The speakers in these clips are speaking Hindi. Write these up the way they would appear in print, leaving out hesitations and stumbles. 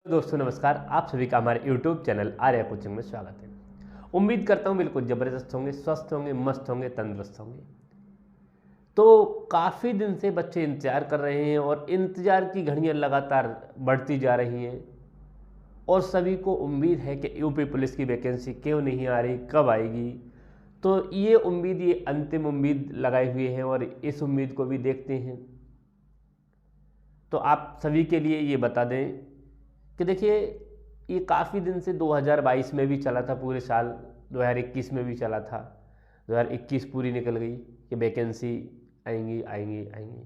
दोस्तों नमस्कार, आप सभी का हमारे YouTube चैनल आर्या कोचिंग में स्वागत है। उम्मीद करता हूँ बिल्कुल ज़बरदस्त होंगे, स्वस्थ होंगे, मस्त होंगे, तंदुरुस्त होंगे। तो काफ़ी दिन से बच्चे इंतज़ार कर रहे हैं और इंतज़ार की घड़ियाँ लगातार बढ़ती जा रही हैं और सभी को उम्मीद है कि यूपी पुलिस की वैकेंसी क्यों नहीं आ रही, कब आएगी। तो ये अंतिम उम्मीद लगाए हुए हैं और इस उम्मीद को भी देखते हैं। तो आप सभी के लिए ये बता दें कि देखिए, ये काफ़ी दिन से 2022 में भी चला था, पूरे साल 2021 में भी चला था, 2021 पूरी निकल गई कि वैकेंसी आएंगी आएंगी आएंगी।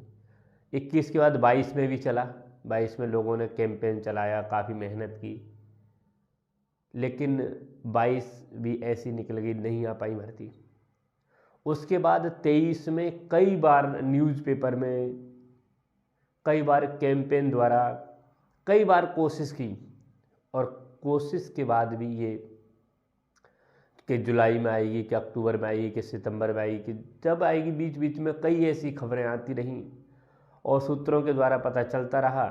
21 के बाद 22 में भी चला, 22 में लोगों ने कैंपेन चलाया, काफ़ी मेहनत की, लेकिन 22 भी ऐसी निकल गई, नहीं आ पाई भर्ती। उसके बाद 23 में कई बार न्यूज़पेपर में, कई बार कैंपेन द्वारा, कई बार कोशिश की और कोशिश के बाद भी ये कि जुलाई में आएगी, कि अक्टूबर में आएगी, कि सितंबर में आएगी, कि जब आएगी, बीच बीच में कई ऐसी खबरें आती रहीं और सूत्रों के द्वारा पता चलता रहा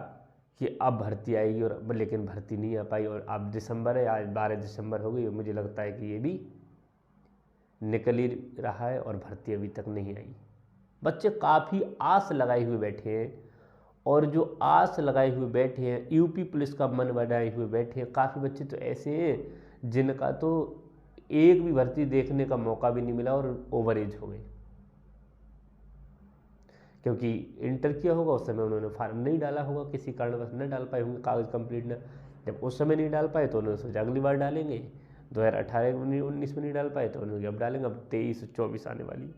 कि अब भर्ती आएगी, और लेकिन भर्ती नहीं आ पाई। और अब दिसंबर है, आज 12 दिसंबर हो गई और मुझे लगता है कि ये भी निकल ही रहा है और भर्ती अभी तक नहीं आई। बच्चे काफ़ी आस लगाए हुए बैठे हैं और जो आस लगाए हुए बैठे हैं, यूपी पुलिस का मन बनाए हुए बैठे हैं। काफ़ी बच्चे तो ऐसे हैं जिनका तो एक भी भर्ती देखने का मौका भी नहीं मिला और ओवर एज हो गए, क्योंकि इंटर किया होगा उस समय उन्होंने फार्म नहीं डाला होगा, किसी कारणवश न डाल पाए होंगे, कागज़ कंप्लीट न, जब उस समय नहीं डाल पाए तो उन्होंने सोचा अगली बार डालेंगे। 2018-19 में नहीं डाल पाए तो उन्होंने अब डालेंगे। अब 23-24 आने वाली,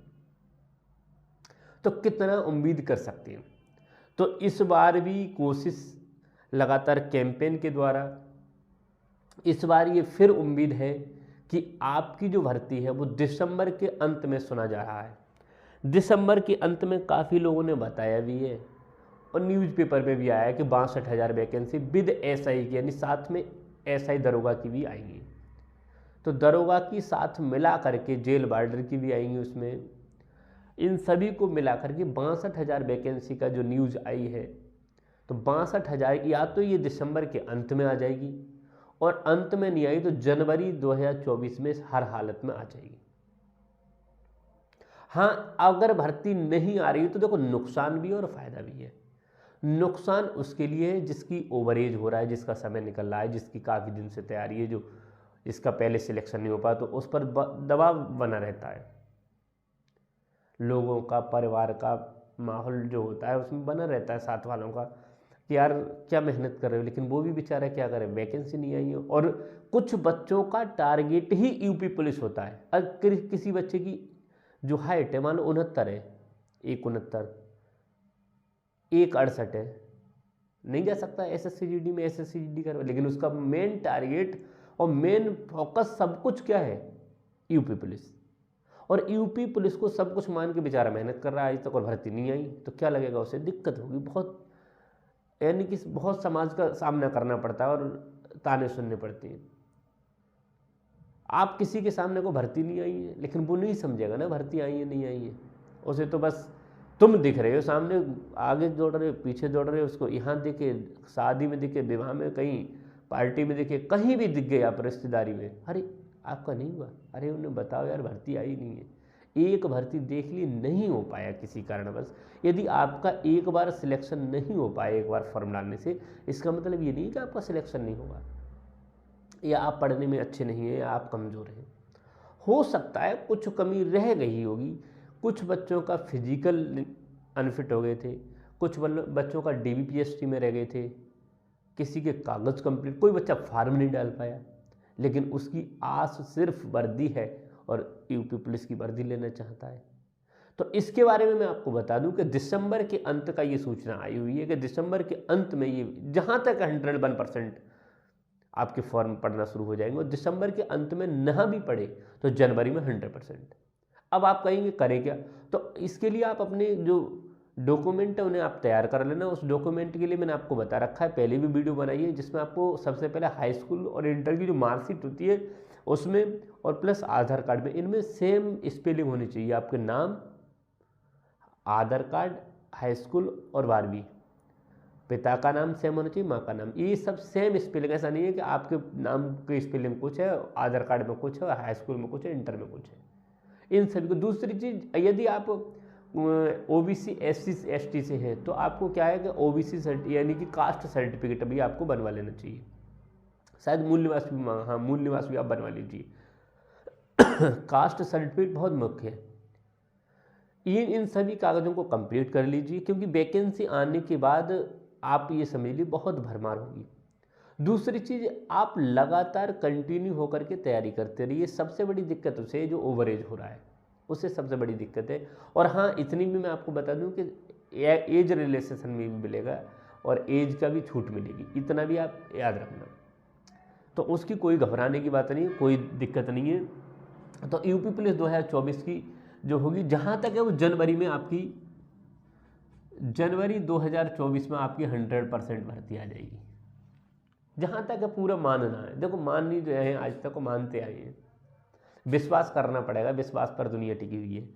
तो कितना उम्मीद कर सकते हैं। तो इस बार भी कोशिश लगातार कैंपेन के द्वारा, इस बार ये फिर उम्मीद है कि आपकी जो भर्ती है वो दिसंबर के अंत में सुना जा रहा है। दिसंबर के अंत में काफ़ी लोगों ने बताया भी है और न्यूज़पेपर में भी आया है कि 62,000 वैकेंसी विद एसआई की, यानी साथ में एसआई दरोगा की भी आएंगी। तो दरोगा की साथ मिला करके जेल वार्डर की भी आएंगी उसमें। इन सभी को मिलाकर के 62,000 वैकेंसी का जो न्यूज़ आई है, तो 62,000 या तो ये दिसंबर के अंत में आ जाएगी और अंत में नहीं आई तो जनवरी 2024 में हर हालत में आ जाएगी। हाँ, अगर भर्ती नहीं आ रही तो देखो, नुकसान भी है और फायदा भी है। नुकसान उसके लिए है जिसकी ओवरेज हो रहा है, जिसका समय निकल रहा है, जिसकी काफ़ी दिन से तैयारी है, जो जिसका पहले सिलेक्शन नहीं हो पाया, तो उस पर दबाव बना रहता है। लोगों का, परिवार का माहौल जो होता है उसमें बना रहता है, साथ वालों का, कि यार क्या मेहनत कर रहे हो, लेकिन वो भी बेचारा क्या करे, वैकेंसी नहीं आई है। और कुछ बच्चों का टारगेट ही यूपी पुलिस होता है। अगर किसी बच्चे की जो हाइट है मान लो 69 है, 169, 168 है, नहीं जा सकता एसएससी जीडी में, एसएससी जीडी कर, लेकिन उसका मेन टारगेट और मेन फोकस सब कुछ क्या है, यूपी पुलिस। और यूपी पुलिस को सब कुछ मान के बेचारा मेहनत कर रहा है आज तक और भर्ती नहीं आई, तो क्या लगेगा उसे, दिक्कत होगी बहुत, यानी कि बहुत समाज का सामना करना पड़ता है और ताने सुनने पड़ते हैं। आप किसी के सामने को भर्ती नहीं आई है, लेकिन वो नहीं समझेगा ना भर्ती आई है नहीं आई है, उसे तो बस तुम दिख रहे हो सामने, आगे दौड़ रहे हो, पीछे दौड़ रहे हो, उसको यहाँ दिखे, शादी में दिखे, विवाह में, कहीं पार्टी में दिखे, कहीं भी दिख गए आप, रिश्तेदारी में, अरे आपका नहीं हुआ, अरे उन्हें बताओ यार भर्ती आई नहीं है। एक भर्ती देख ली, नहीं हो पाया किसी कारणवश। यदि आपका एक बार सिलेक्शन नहीं हो पाया, एक बार फॉर्म डालने से, इसका मतलब ये नहीं कि आपका सिलेक्शन नहीं होगा या आप पढ़ने में अच्छे नहीं हैं या आप कमज़ोर हैं। हो सकता है कुछ कमी रह गई होगी, कुछ बच्चों का फिजिकल अनफिट हो गए थे, कुछ बच्चों का डीबीपीएसटी में रह गए थे, किसी के कागज़ कंप्लीट, कोई बच्चा फार्म नहीं डाल पाया, लेकिन उसकी आस सिर्फ वर्दी है और यूपी पुलिस की वर्दी लेना चाहता है। तो इसके बारे में मैं आपको बता दूं कि दिसंबर के अंत का ये सूचना आई हुई है कि दिसंबर के अंत में ये, जहाँ तक 101% आपके फॉर्म पढ़ना शुरू हो जाएंगे, और दिसंबर के अंत में ना भी पढ़े तो जनवरी में 100%। अब आप कहेंगे करें क्या, तो इसके लिए आप अपने जो डॉक्यूमेंट है उन्हें आप तैयार कर लेना। उस डॉक्यूमेंट के लिए मैंने आपको बता रखा है, पहले भी वीडियो बनाई है, जिसमें आपको सबसे पहले हाई स्कूल और इंटर की जो मार्कशीट होती है उसमें, और प्लस आधार कार्ड में, इनमें सेम स्पेलिंग होनी चाहिए, आपके नाम, आधार कार्ड, हाई स्कूल और 12वीं, पिता का नाम सेम होना चाहिए, माँ का नाम, ये सब सेम स्पेलिंग। ऐसा नहीं है कि आपके नाम की स्पेलिंग कुछ है, आधार कार्ड में कुछ है, हाई स्कूल में कुछ है, इंटर में कुछ है, इन सभी को। दूसरी चीज़, यदि आप OBC SC ST से हैं तो आपको क्या है कि OBC यानी कि कास्ट सर्टिफिकेट भी आपको बनवा लेना चाहिए। शायद मूल निवास भी, हाँ मूल निवास भी आप बनवा लीजिए। कास्ट सर्टिफिकेट बहुत मुख्य है। इन सभी कागज़ों को कंप्लीट कर लीजिए, क्योंकि वैकेंसी आने के बाद आप ये समझ लीजिए बहुत भरमार होगी। दूसरी चीज़, आप लगातार कंटिन्यू होकर के तैयारी करते रहिए। सबसे बड़ी दिक्कत उसे है जो ओवरेज हो रहा है, उससे सबसे बड़ी दिक्कत है। और हाँ, इतनी भी मैं आपको बता दूं कि एज रिलेक्सेशन में भी मिलेगा और एज का भी छूट मिलेगी, इतना भी आप याद रखना। तो उसकी कोई घबराने की बात नहीं, कोई दिक्कत नहीं है। तो यूपी पुलिस 2024 की जो होगी, जहाँ तक है वो जनवरी 2024 में आपकी 100% भर्ती आ जाएगी, जहाँ तक है पूरा मानना है। देखो मान नहीं रहे हैं, आज तक को मानते आए हैं, विश्वास करना पड़ेगा, विश्वास पर दुनिया टिकी हुई है।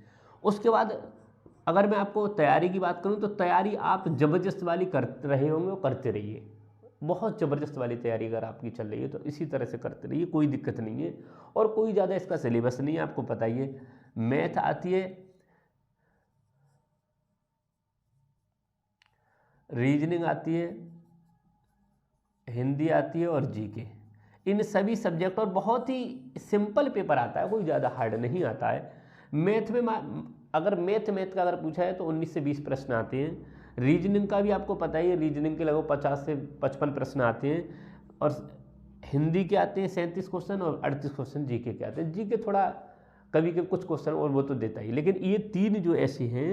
उसके बाद अगर मैं आपको तैयारी की बात करूं तो तैयारी आप ज़बरदस्त वाली कर रहे होंगे और करते रहिए। बहुत ज़बरदस्त वाली तैयारी अगर आपकी चल रही है तो इसी तरह से करते रहिए, कोई दिक्कत नहीं है। और कोई ज़्यादा इसका सिलेबस नहीं है, आपको पता ही है। मैथ आती है, रीजनिंग आती है, हिंदी आती है और जीके, इन सभी सब्जेक्ट, और बहुत ही सिंपल पेपर आता है, कोई ज़्यादा हार्ड नहीं आता है। मैथ में अगर मैथ का अगर पूछा है तो 19 से 20 प्रश्न आते हैं। रीजनिंग का भी आपको पता ही है, रीजनिंग के लगभग 50 से 55 प्रश्न आते हैं। और हिंदी के आते हैं 37 क्वेश्चन और 38 क्वेश्चन जीके के आते हैं। जीके थोड़ा कभी के कुछ क्वेश्चन और वो तो देता ही, लेकिन ये 3 जो ऐसे हैं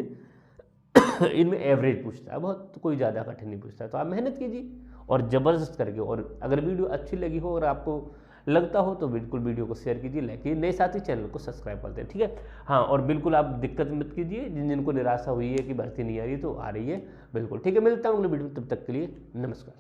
इनमें एवरेज पूछता है, बहुत कोई ज़्यादा कठिन नहीं पूछता। तो आप मेहनत कीजिए और ज़बरदस्त करके। और अगर वीडियो अच्छी लगी हो और आपको लगता हो तो बिल्कुल वीडियो को शेयर कीजिए, लाइक कीजिए। नए साथी चैनल को सब्सक्राइब कर दें, ठीक है। हाँ, और बिल्कुल आप दिक्कत मत कीजिए, जिनको निराशा हुई है कि भर्ती नहीं आ रही तो आ रही है, बिल्कुल ठीक है। मिलता हूँ अगले वीडियो में, तब तक के लिए नमस्कार।